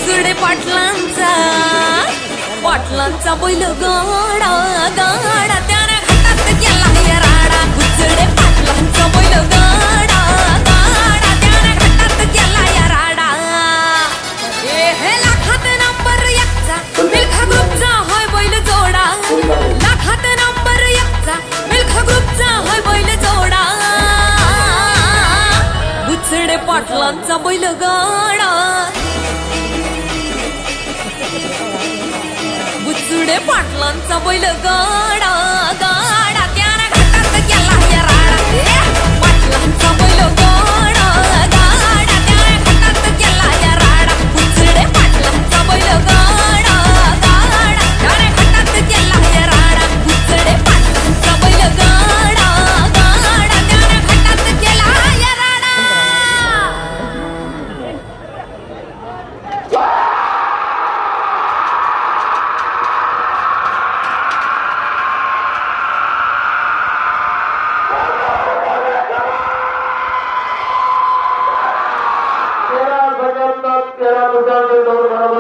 बुचडे पाटलांचा बैल गाडा गाडा त्याने घाटात केला या राडा बुचडे पाटलांचा बैल गाडा गाडा त्याने घाटात केला या राडा हे लाखात नंबर एकचा मिल्खा ग्रुपचा होय बैल जोडा लाखात नंबर एकचा मिल्खा ग्रुपचा होय बैल जोडा बुचडे पाटलांचा बैल गाडा बुचडे पाटलांचा बैल गाडा गाडा त्याने घाटात केला या राडा पाटलांचा बैल गाडा गाडा त्याने घाटात केला या राडा बुचडे पाटलांचा बैल गाडा गाडा त्याने घाटात केला या राडा बुचडे पाटलांचा बैल गाडा गाडा त्याने घाटात केला या राडा तेरा 13 बरोबर